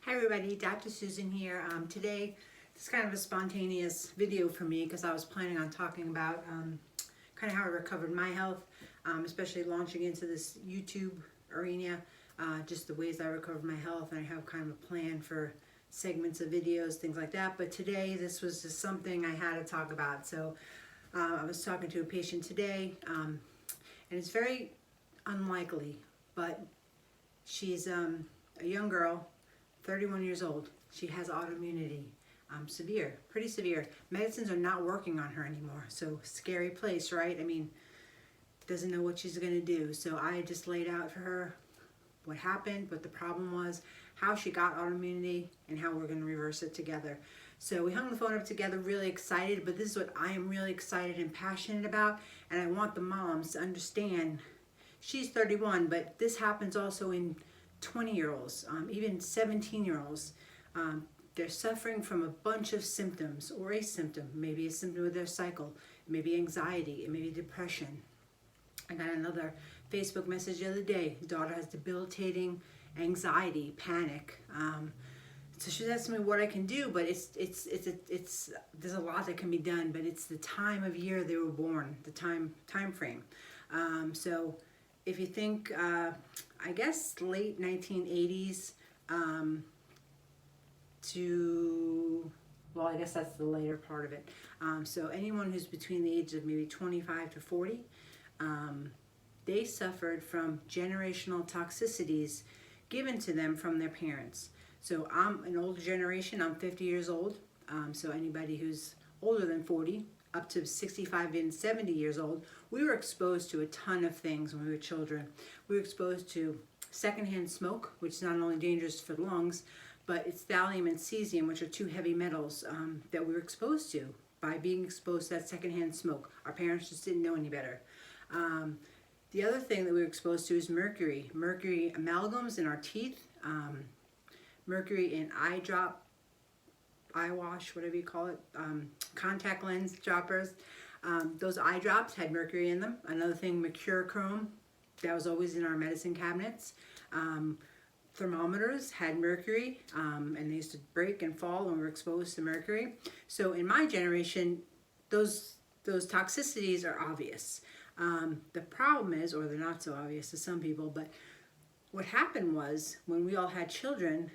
Hi everybody, Dr. Susan here. Today, this is kind of a spontaneous video for me because I was planning on talking about kind of how I recovered my health, especially launching into this YouTube arena, just the ways I recovered my health, and I have kind of a plan for segments of videos, things like that. But today, this was just something I had to talk about. So I was talking to a patient today, and it's very unlikely, but she's a young girl, 31 years old. She has autoimmunity, severe, pretty severe. Medicines are not working on her anymore. So scary place, right? I mean, doesn't know what she's gonna do. So I just laid out for her what happened, what the problem was, how she got autoimmunity, and how we're gonna reverse it together. So we hung the phone up together, really excited, but this is what I am really excited and passionate about, and I want the moms to understand. She's 31, but this happens also in 20-year-olds, even 17-year-olds. They're suffering from a bunch of symptoms or a symptom, maybe a symptom of their cycle, maybe anxiety, it may be depression. I got another Facebook message the other day. Daughter has debilitating anxiety, panic. So she's asking me what I can do, but it's there's a lot that can be done, but it's the time of year they were born, the time frame. So if you think, I guess late 1980s to, well, I guess that's the later part of it. So anyone who's between the age of maybe 25 to 40, they suffered from generational toxicities given to them from their parents. So I'm an older generation, I'm 50 years old. So anybody who's older than 40, up to 65 and 70 years old, we were exposed to a ton of things when we were children. We were exposed to secondhand smoke, which is not only dangerous for the lungs, but it's thallium and cesium, which are two heavy metals that we were exposed to by being exposed to that secondhand smoke. Our parents just didn't know any better. The other thing that we were exposed to is mercury. Mercury amalgams in our teeth, mercury in eye drop, eye wash, whatever you call it, contact lens droppers. Those eye drops had mercury in them. Another thing, mercurochrome, that was always in our medicine cabinets. Thermometers had mercury, and they used to break and fall when we were exposed to mercury. So in my generation, those toxicities are obvious. The problem is, or they're not so obvious to some people, but what happened was when we all had children,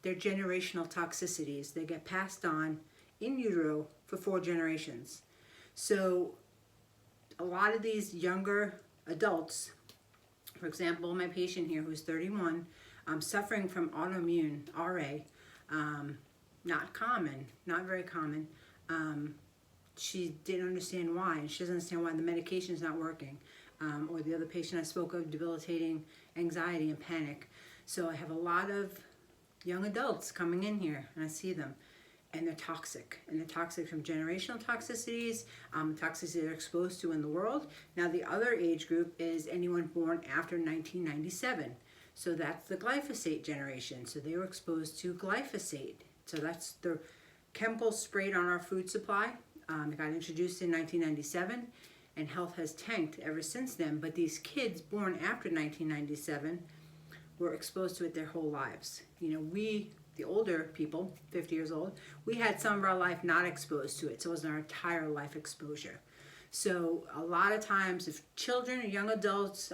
they're generational toxicities. They get passed on in utero for 4 generations. So a lot of these younger adults, for example, my patient here who's 31, suffering from autoimmune, RA, not common, not very common. She didn't understand why, and she doesn't understand why the medication is not working. Or the other patient I spoke of, debilitating anxiety and panic. So I have a lot of young adults coming in here, and I see them, and they're toxic. And they're toxic from generational toxicities, toxicities they're exposed to in the world. Now the other age group is anyone born after 1997. So that's the glyphosate generation. So they were exposed to glyphosate. So that's the chemical sprayed on our food supply. It got introduced in 1997, and health has tanked ever since then. But these kids born after 1997 were exposed to it their whole lives. You know, we, the older people, 50 years old, we had some of our life not exposed to it, so it wasn't our entire life exposure. So a lot of times if children or young adults,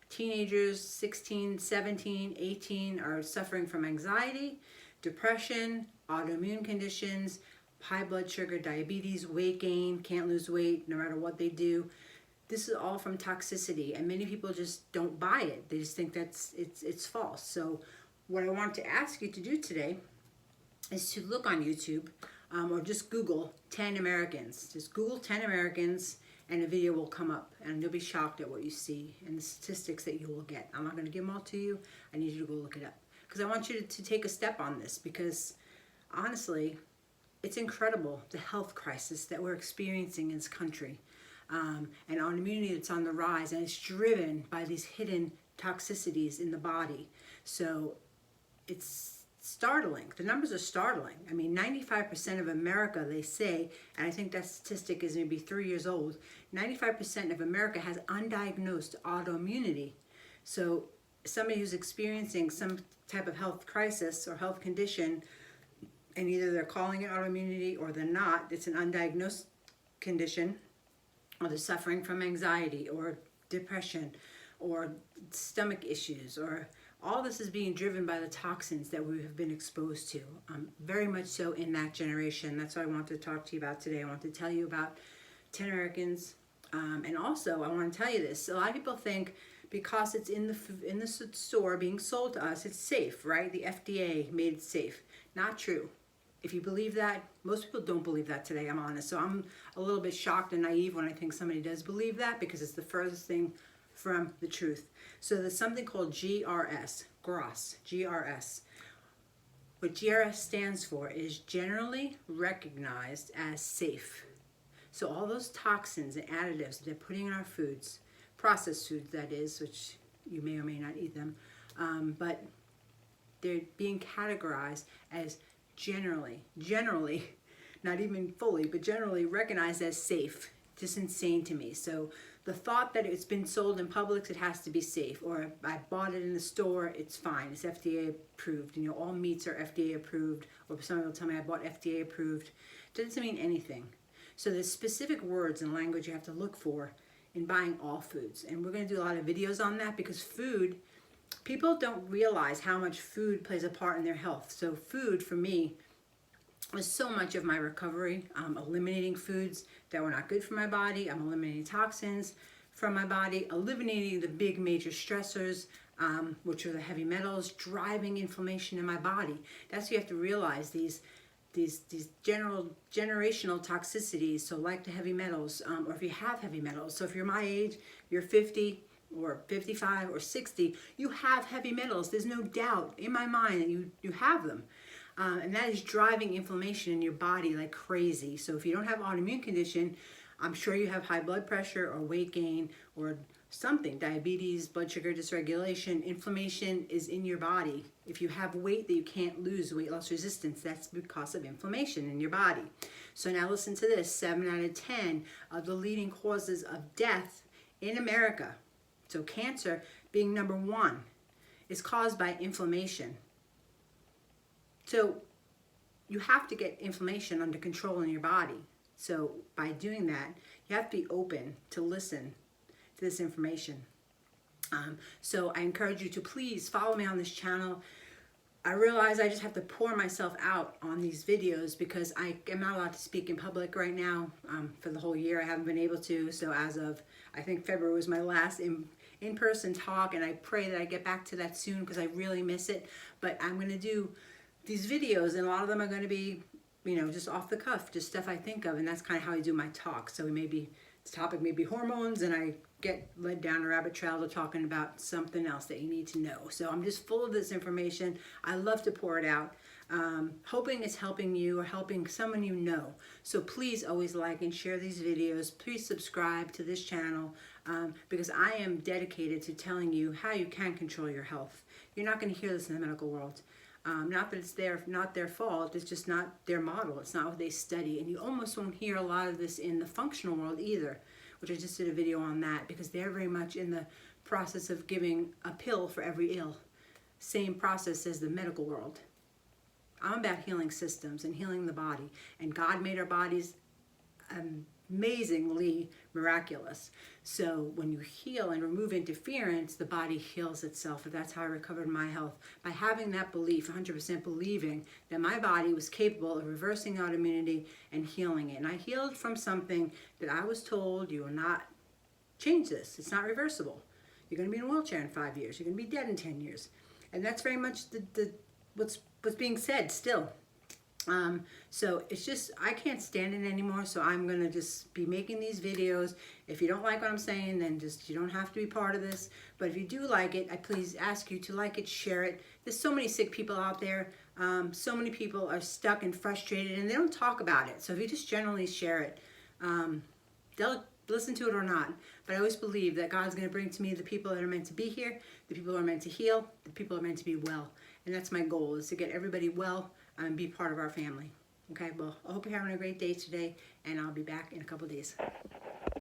teenagers, 16, 17, 18, are suffering from anxiety, depression, autoimmune conditions, high blood sugar, diabetes, weight gain, can't lose weight no matter what they do, this is all from toxicity, and many people just don't buy it. They just think that's it's false. So what I want to ask you to do today is to look on YouTube or just Google 10 Americans. Just Google 10 Americans and a video will come up, and you'll be shocked at what you see and the statistics that you will get. I'm not going to give them all to you. I need you to go look it up because I want you to take a step on this, because honestly, it's incredible the health crisis that we're experiencing in this country. And autoimmunity that's on the rise, and it's driven by these hidden toxicities in the body. So it's startling. The numbers are startling. I mean, 95% of America, they say, and I think that statistic is maybe 3 years old, 95% of America has undiagnosed autoimmunity. So somebody who's experiencing some type of health crisis or health condition, and either they're calling it autoimmunity or they're not, it's an undiagnosed condition, or they're suffering from anxiety or depression or stomach issues, or all this is being driven by the toxins that we have been exposed to, very much so in that generation. That's what I want to talk to you about today. I want to tell you about 10 Americans, and also I want to tell you this. A lot of people think because it's in the store being sold to us, it's safe, right? The FDA made it safe. Not true. If you believe that, most people don't believe that today, I'm honest. So I'm a little bit shocked and naive when I think somebody does believe that, because it's the furthest thing from the truth. So there's something called GRS, GRS. What GRS stands for is generally recognized as safe. So all those toxins and additives that they're putting in our foods, processed foods that is, which you may or may not eat them, but they're being categorized as generally, not even fully, but generally recognized as safe. Just insane to me. So the thought that it's been sold in Publix, it has to be safe, or I bought it in the store, it's fine, it's FDA approved. You know, all meats are FDA approved, or somebody will tell me I bought FDA approved. Doesn't mean anything. So there's specific words and language you have to look for in buying all foods. And we're going to do a lot of videos on that, because food, people don't realize how much food plays a part in their health. So food, for me, was so much of my recovery. Eliminating foods that were not good for my body. I'm eliminating toxins from my body, eliminating the big major stressors, which are the heavy metals, driving inflammation in my body. That's what you have to realize, these generational toxicities. So like the heavy metals, or if you have heavy metals. So if you're my age, you're 50 or 55 or 60, you have heavy metals. There's no doubt in my mind that you have them. And that is driving inflammation in your body like crazy. So if you don't have an autoimmune condition, I'm sure you have high blood pressure or weight gain or something, diabetes, blood sugar dysregulation. Inflammation is in your body. If you have weight that you can't lose, weight loss resistance, that's because of inflammation in your body. So now listen to this, 7 out of 10 of the leading causes of death in America, so cancer being number 1, is caused by inflammation. So you have to get inflammation under control in your body. So by doing that, you have to be open to listen to this information. So I encourage you to please follow me on this channel. I realize I just have to pour myself out on these videos because I am not allowed to speak in public right now. For the whole year I haven't been able to. So as of, I think February was my last in-person talk, and I pray that I get back to that soon because I really miss it. But I'm going to do these videos, and a lot of them are going to be, you know, just off the cuff, just stuff I think of, and that's kind of how I do my talk. So maybe the topic may be hormones, and I get led down a rabbit trail to talking about something else that you need to know. So I'm just full of this information. I love to pour it out, hoping it's helping you or helping someone you know. So please always like and share these videos. Please subscribe to this channel, because I am dedicated to telling you how you can control your health. You're not going to hear this in the medical world. Not that it's not their fault, it's just not their model. It's not what they study. And you almost won't hear a lot of this in the functional world either, which I just did a video on that, because they're very much in the process of giving a pill for every ill. Same process as the medical world. I'm about healing systems and healing the body. And God made our bodies amazingly miraculous. So when you heal and remove interference, the body heals itself. And that's how I recovered my health, by having that belief, 100% believing that my body was capable of reversing autoimmunity and healing it. And I healed from something that I was told, you will not change this. It's not reversible. You're going to be in a wheelchair in 5 years. You're going to be dead in 10 years. And that's very much what's being said still. So it's just, I can't stand it anymore, so I'm going to just be making these videos. If you don't like what I'm saying, then you don't have to be part of this. But if you do like it, I please ask you to like it, share it. There's so many sick people out there. So many people are stuck and frustrated, and they don't talk about it. So if you just generally share it, they'll listen to it or not. But I always believe that God's going to bring to me the people that are meant to be here, the people who are meant to heal, the people who are meant to be well. And that's my goal, is to get everybody well and be part of our family. Okay, well, I hope you're having a great day today, and I'll be back in a couple of days.